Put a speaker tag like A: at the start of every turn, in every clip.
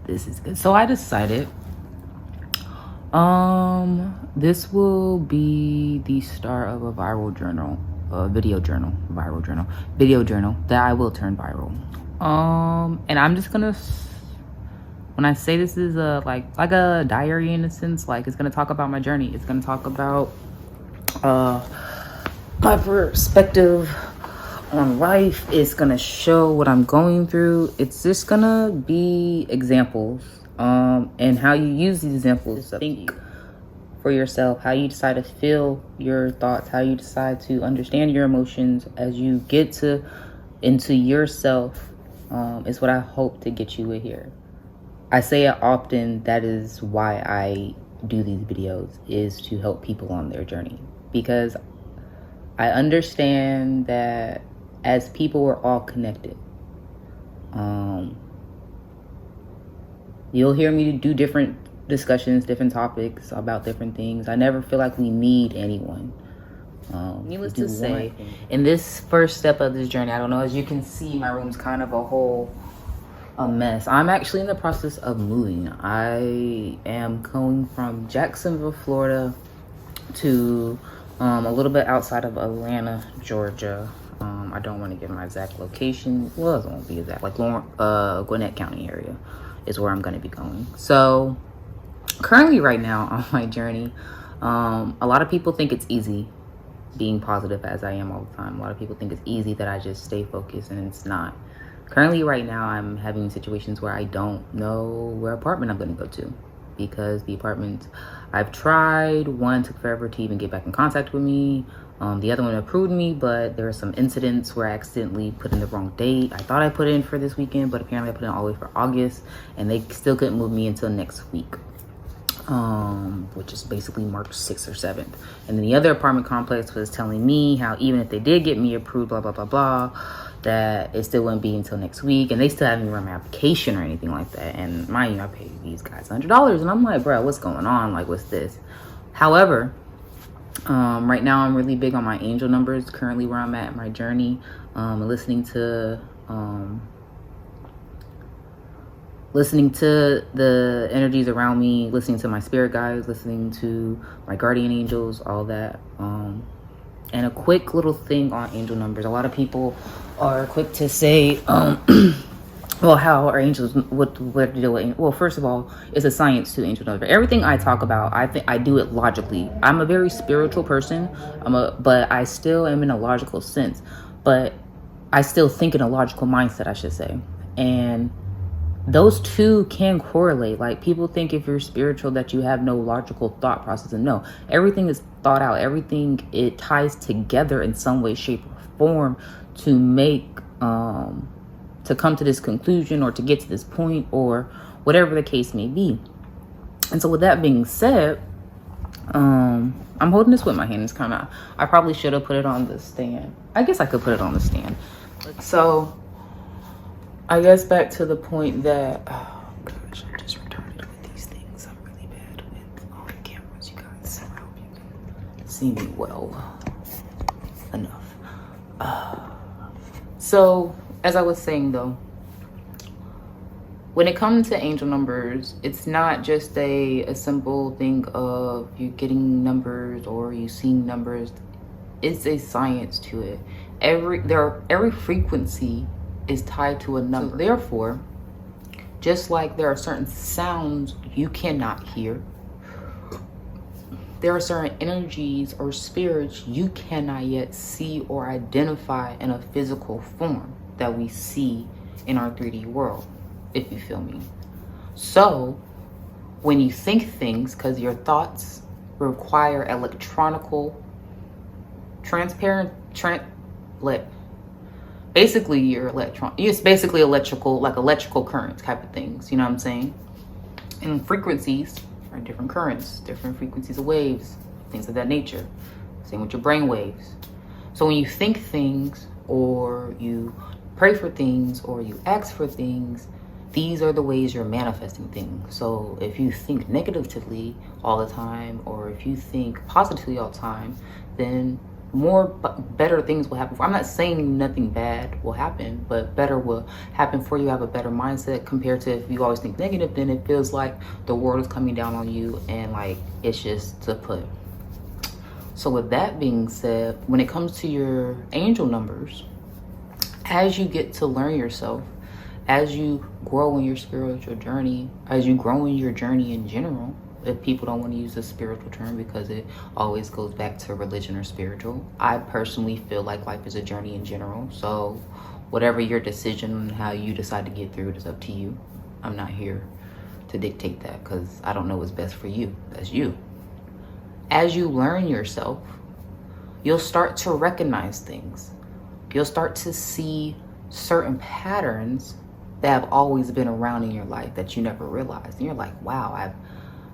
A: This is good. So I decided this will be the start of a viral journal, video journal that I will turn viral. And I'm just gonna, when I say this is a like a diary in a sense, like it's gonna talk about my journey. It's gonna talk about my perspective on life. It's gonna show what I'm going through. It's just gonna be examples, and how you use these examples to think for yourself, how you decide to feel your thoughts, how you decide to understand your emotions as you get to into yourself, is what I hope to get you with here. I say it often, that is why I do these videos, is to help people on their journey, because I understand that as people, we're all connected. You'll hear me do different discussions, different topics about different things. I never feel like we need anyone. Needless to say, in this first step of this journey, I don't know, as you can see, my room's kind of a mess. I'm actually in the process of moving. I am going from Jacksonville, Florida to a little bit outside of Atlanta, Georgia. I don't want to give my exact location. Well, it won't be exact. Like Gwinnett County area is where I'm going to be going. So currently right now on my journey, a lot of people think it's easy being positive as I am all the time. A lot of people think it's easy that I just stay focused, and it's not. Currently right now, I'm having situations where I don't know where apartment I'm going to go to, because the apartments I've tried, one took forever to even get back in contact with me. The other one approved me, but there were some incidents where I accidentally put in the wrong date. I thought I put it in for this weekend, but apparently I put it in all the way for August, and they still couldn't move me until next week, which is basically March 6th or 7th. And then the other apartment complex was telling me how even if they did get me approved, blah, blah, blah, blah, that it still wouldn't be until next week, and they still haven't run my application or anything like that. And mind you, I paid these guys $100, and I'm like, bro, what's going on? Like, what's this? However, right now I'm really big on my angel numbers. Currently where I'm at in my journey, listening to the energies around me, listening to my spirit guides, listening to my guardian angels, all that. And a quick little thing on angel numbers. A lot of people are quick to say, well, how are angels, what to do with, well, first of all, it's a science to angel numbers. Everything I talk about, I think I do it logically. I'm a very spiritual person, but I still am in a logical sense, but I still think in a logical mindset, I should say. And those two can correlate. Like, people think if you're spiritual that you have no logical thought process, and no, everything is thought out. Everything, it ties together in some way, shape, or form to make to come to this conclusion, or to get to this point, or whatever the case may be. And so with that being said, I'm holding this with my hand. It's kind of, I probably should have put it on the stand. I guess I could put it on the stand. So I guess back to the point that, oh gosh, I'm just retarded with these things. I'm really bad with cameras, you guys. So I hope you can see me well enough. So as I was saying though, when it comes to angel numbers, it's not just a simple thing of you getting numbers or you seeing numbers. It's a science to it. Every frequency is tied to a number. So therefore, just like there are certain sounds you cannot hear, there are certain energies or spirits you cannot yet see or identify in a physical form that we see in our 3D world, if you feel me. So when you think things, because your thoughts require basically your it's basically electrical currents type of things, you know what I'm saying? And frequencies are different currents, different frequencies of waves, things of that nature. Same with your brain waves. So when you think things, or you pray for things, or you ask for things, these are the ways you're manifesting things. So if you think negatively all the time, or if you think positively all the time, then better things will happen. I'm not saying nothing bad will happen, but better will happen for you. Have a better mindset compared to if you always think negative, then it feels like the world is coming down on you and like it's just to put. So with that being said, when it comes to your angel numbers, as you get to learn yourself, as you grow in your spiritual journey, as you grow in your journey in general, if people don't want to use the spiritual term because it always goes back to religion or spiritual, I personally feel like life is a journey in general. So whatever your decision on how you decide to get through it is up to you. I'm not here to dictate that because I don't know what's best for you. That's you. As you learn yourself, you'll start to recognize things. You'll start to see certain patterns that have always been around in your life that you never realized. And you're like, wow,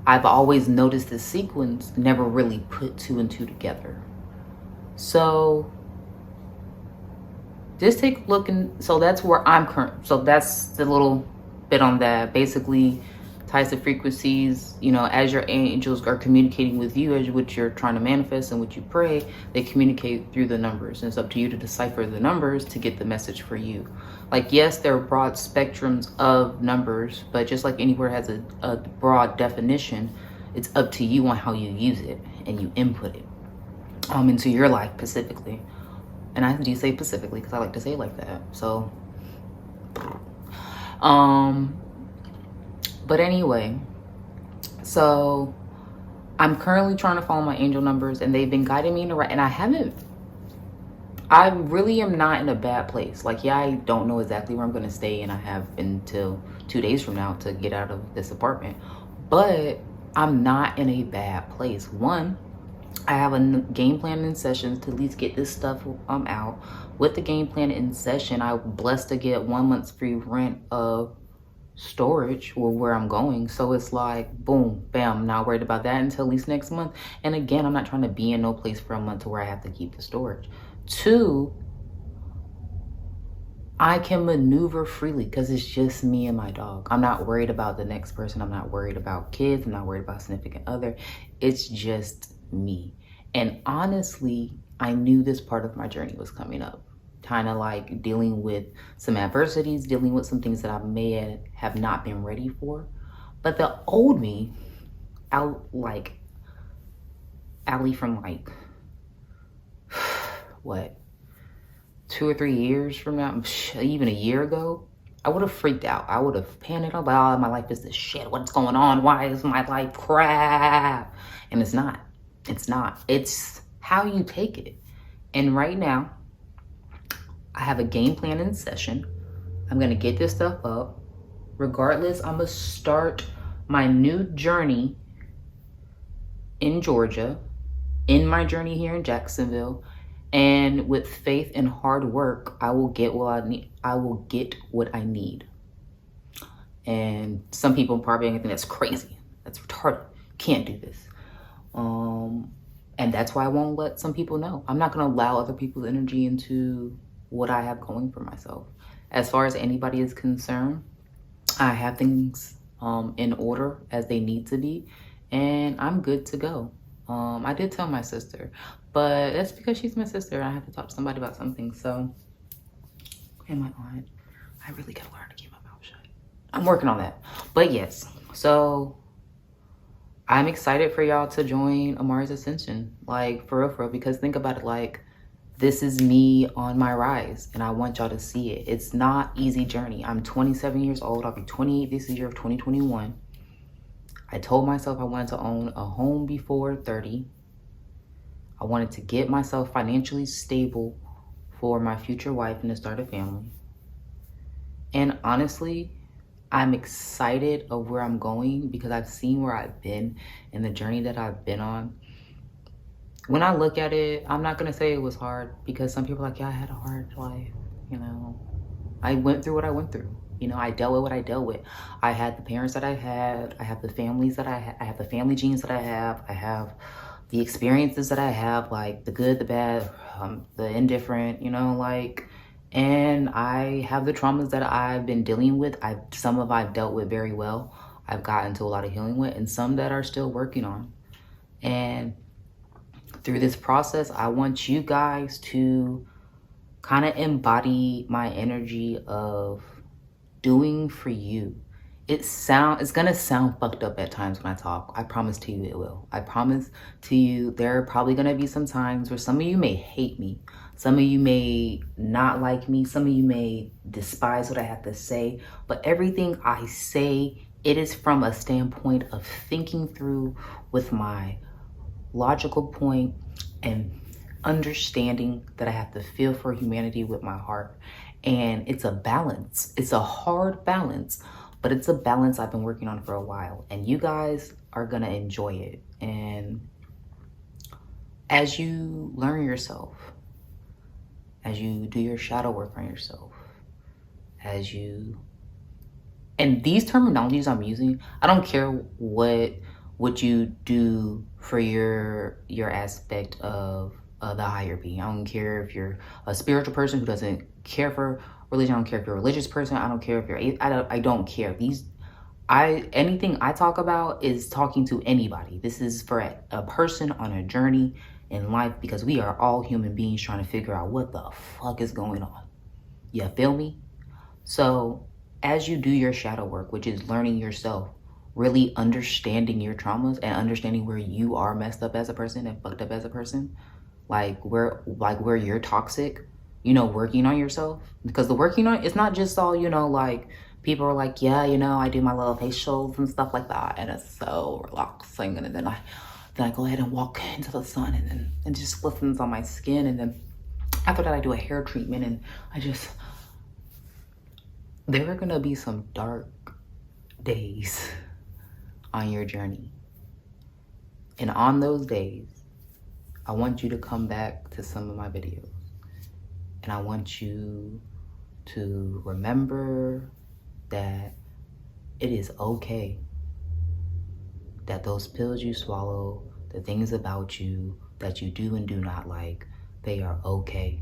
A: I've always noticed this sequence, never really put two and two together. So just take a look, and so that's where I'm current. So that's the little bit on that. Basically, types of frequencies, you know, as your angels are communicating with you, as what you're trying to manifest and what you pray, they communicate through the numbers. And it's up to you to decipher the numbers to get the message for you. Like, yes, there are broad spectrums of numbers, but just like anywhere has a broad definition, it's up to you on how you use it and you input it into your life specifically. And I do say specifically because I like to say it like that. So, but anyway, so I'm currently trying to follow my angel numbers and they've been guiding me in the right, and I really am not in a bad place. Like, yeah, I don't know exactly where I'm going to stay, and I have until 2 days from now to get out of this apartment, but I'm not in a bad place. One, I have a game plan in session to at least get this stuff out. With the game plan in session, I'm blessed to get 1 month's free rent of storage or where I'm going. So it's like, boom, bam, I'm not worried about that until at least next month. And again, I'm not trying to be in no place for a month to where I have to keep the storage. Two, I can maneuver freely because it's just me and my dog. I'm not worried about the next person. I'm not worried about kids. I'm not worried about significant other. It's just me. And honestly, I knew this part of my journey was coming up. Kind of like dealing with some adversities, dealing with some things that I may have not been ready for. But the old me, Ali from like, what, 2 or 3 years from now, even a year ago, I would have freaked out. I would have panicked. I'm like, oh, my life is this shit. What's going on? Why is my life crap? And it's not. It's not. It's how you take it. And right now, I have a game plan in session. I'm going to get this stuff up. Regardless, I'm going to start my new journey in Georgia, in my journey here in Jacksonville. And with faith and hard work, I will get what I need. I will get what I need. And some people probably think that's crazy. That's retarded. Can't do this. And that's why I won't let some people know. I'm not going to allow other people's energy into what I have going for myself. As far as anybody is concerned, I have things in order as they need to be, and I'm good to go. I did tell my sister, but that's because she's my sister. I have to talk to somebody about something. So, and my aunt, I really gotta learn to keep my mouth shut. I'm working on that. But yes, so I'm excited for y'all to join Amari's Ascension. Like, for real, because think about it, like, this is me on my rise, and I want y'all to see it. It's not easy journey. I'm 27 years old. I'll be 28 this year of 2021. I told myself I wanted to own a home before 30. I wanted to get myself financially stable for my future wife and to start a family. And honestly, I'm excited of where I'm going because I've seen where I've been and the journey that I've been on. When I look at it, I'm not going to say it was hard because some people are like, yeah, I had a hard life. You know, I went through what I went through. You know, I dealt with what I dealt with. I had the parents that I had. I have the families that I have. I have the family genes that I have. I have the experiences that I have, like the good, the bad, the indifferent, you know, like, and I have the traumas that I've been dealing with. Some of I've dealt with very well. I've gotten to a lot of healing with, and some that are still working on. And through this process, I want you guys to kind of embody my energy of doing for you. It's gonna sound fucked up at times when I talk. I promise to you it will. I promise to you there are probably gonna be some times where some of you may hate me. Some of you may not like me. Some of you may despise what I have to say. But everything I say, it is from a standpoint of thinking through with my logical point and understanding that I have to feel for humanity with my heart. And it's a balance. It's a hard balance, but it's a balance I've been working on for a while. And you guys are gonna enjoy it. And as you learn yourself, as you do your shadow work on yourself, and these terminologies I'm using, I don't care what you do for your aspect of the higher being. I don't care if you're a spiritual person who doesn't care for religion. I don't care if you're a religious person. I don't care if you're, I don't care. Anything I talk about is talking to anybody. This is for a person on a journey in life, because we are all human beings trying to figure out what the fuck is going on. You feel me? So as you do your shadow work, which is learning yourself, really understanding your traumas and understanding where you are messed up as a person and fucked up as a person, like where you're toxic, working on yourself. Because the working on, it's not just all, like people are like, yeah, I do my little facials and stuff like that, and it's so relaxing. And then I go ahead and walk into the sun, and then it just glistens on my skin. And then after that, I do a hair treatment, and there are gonna be some dark days on your journey. And on those days, I want you to come back to some of my videos. And I want you to remember that it is okay. That those pills you swallow, the things about you that you do and do not like, they are okay.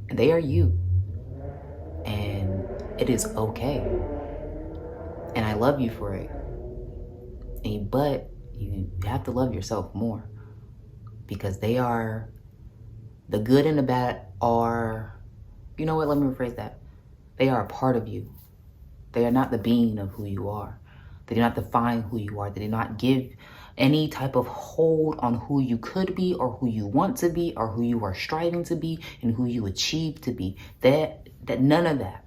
A: And they are you. And it is okay. And I love you for it. But you have to love yourself more, because the good and the bad are, let me rephrase that. They are a part of you. They are not the being of who you are. They do not define who you are. They do not give any type of hold on who you could be, or who you want to be, or who you are striving to be, and who you achieve to be. That none of that.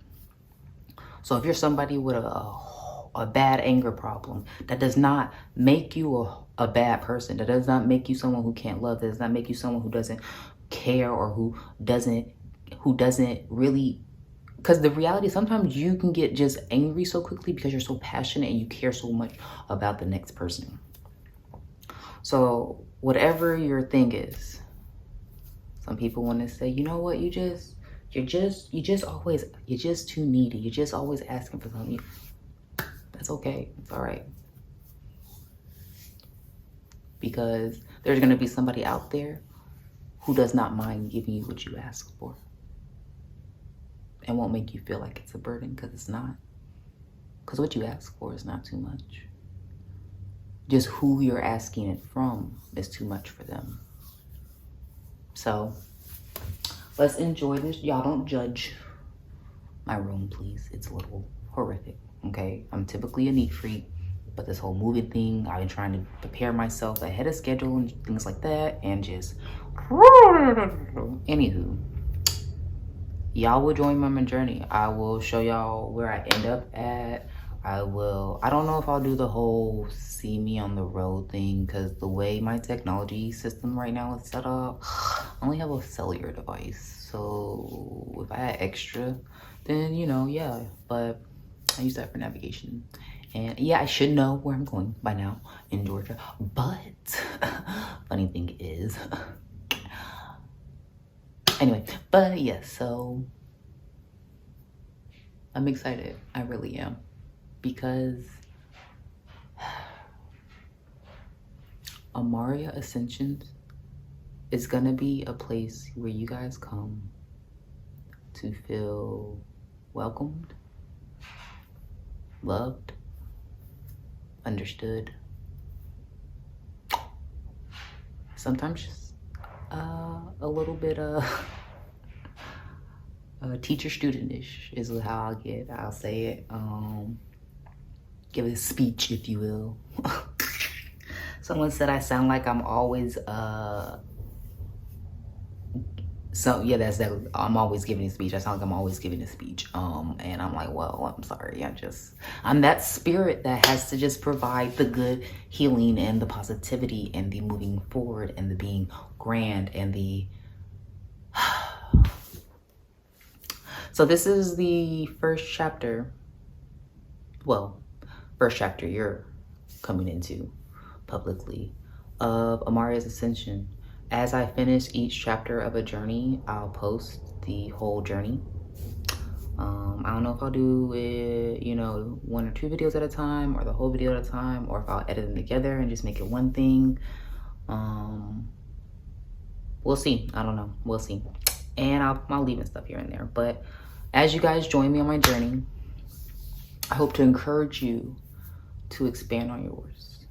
A: So if you're somebody with a bad anger problem, that does not make you a bad person. That does not make you someone who can't love. That does not make you someone who doesn't care, or who doesn't really. Because the reality, sometimes you can get just angry so quickly because you're so passionate and you care so much about the next person. So whatever your thing is, some people want to say, you know what, you're just too needy. You're just always asking for something. That's okay. It's all right. Because there's going to be somebody out there who does not mind giving you what you ask for. And won't make you feel like it's a burden, because it's not. Because what you ask for is not too much. Just who you're asking it from is too much for them. So let's enjoy this. Y'all don't judge my room, please. It's a little horrific, okay? I'm typically a neat freak, but this whole moving thing, I've been trying to prepare myself ahead of schedule and things like that, and just anywho, y'all will join my journey. I will show y'all where I end up at. I don't know if I'll do the whole see me on the road thing, because the way my technology system right now is set up, I only have a cellular device. So if I had extra, then yeah, but I use that for navigation. And yeah, I should know where I'm going by now in Georgia. But funny thing is, anyway, but yeah, so I'm excited. I really am. Because Amaria Ascensions is gonna be a place where you guys come to feel welcomed, loved, understood, sometimes just a little bit teacher student-ish is how I'll get. I'll say it. Give a speech, if you will. Someone said I sound like I'm always I'm always giving a speech. I sound like I'm always giving a speech. And I'm like, well, I'm sorry. I'm that spirit that has to just provide the good healing and the positivity and the moving forward and the being grand and the so this is the first chapter. Well, first chapter you're coming into publicly of Amaria's Ascension. As I finish each chapter of a journey, I'll post the whole journey. I don't know if I'll do it, 1 or 2 videos at a time or the whole video at a time, or if I'll edit them together and just make it one thing. We'll see. I don't know. We'll see. And I'll leave in stuff here and there. But as you guys join me on my journey, I hope to encourage you to expand on yours.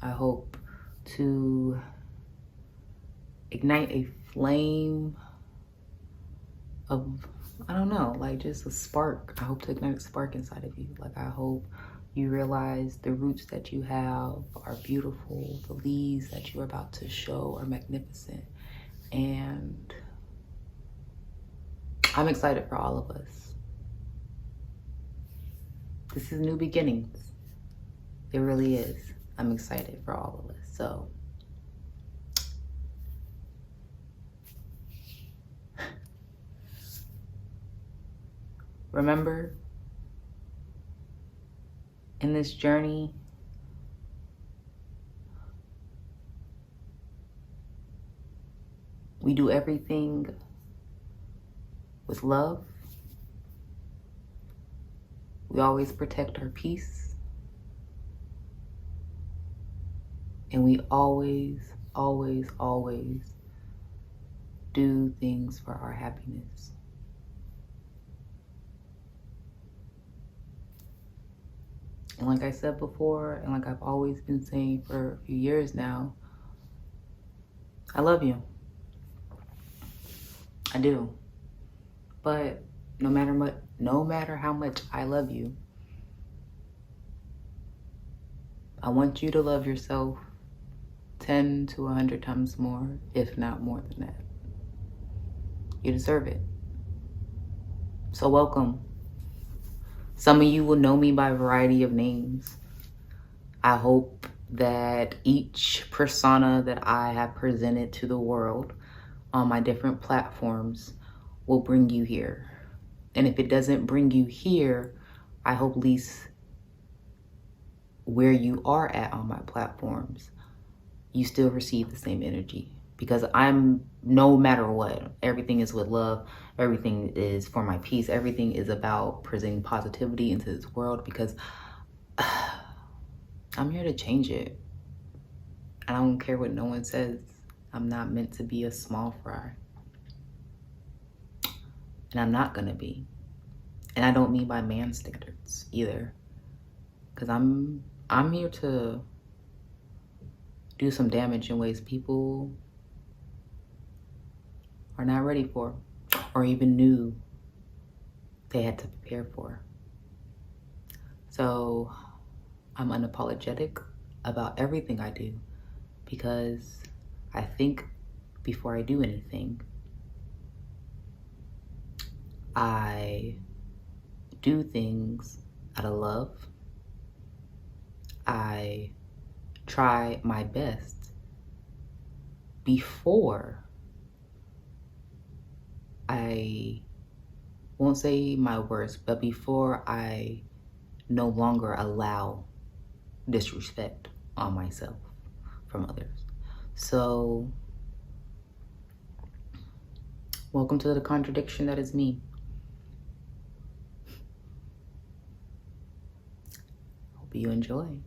A: I hope to ignite a flame of, I don't know, like just a spark. I hope to ignite a spark inside of you. Like, I hope you realize the roots that you have are beautiful. The leaves that you're about to show are magnificent. And I'm excited for all of us. This is new beginnings. It really is. I'm excited for all of us. So remember, in this journey, we do everything with love. We always protect our peace. And we always, always, always do things for our happiness. And like I said before, and like I've always been saying for a few years now, I love you. I do. But no matter how much I love you, I want you to love yourself 10 to 100 times more, if not more than that. You deserve it. So welcome. Some of you will know me by a variety of names. I hope that each persona that I have presented to the world on my different platforms will bring you here. And if it doesn't bring you here, I hope at least where you are at on my platforms, you still receive the same energy. Because I'm, no matter what, everything is with love. Everything is for my peace. Everything is about presenting positivity into this world, because I'm here to change it. I don't care what no one says. I'm not meant to be a small fry. And I'm not gonna be. And I don't mean by man standards either. Because I'm here to do some damage in ways people are not ready for, or even knew they had to prepare for. So I'm unapologetic about everything I do, because I think before I do anything. I do things out of love. I try my best before I won't say my worst, but before I no longer allow disrespect on myself from others. So, welcome to the contradiction that is me. Hope you enjoy.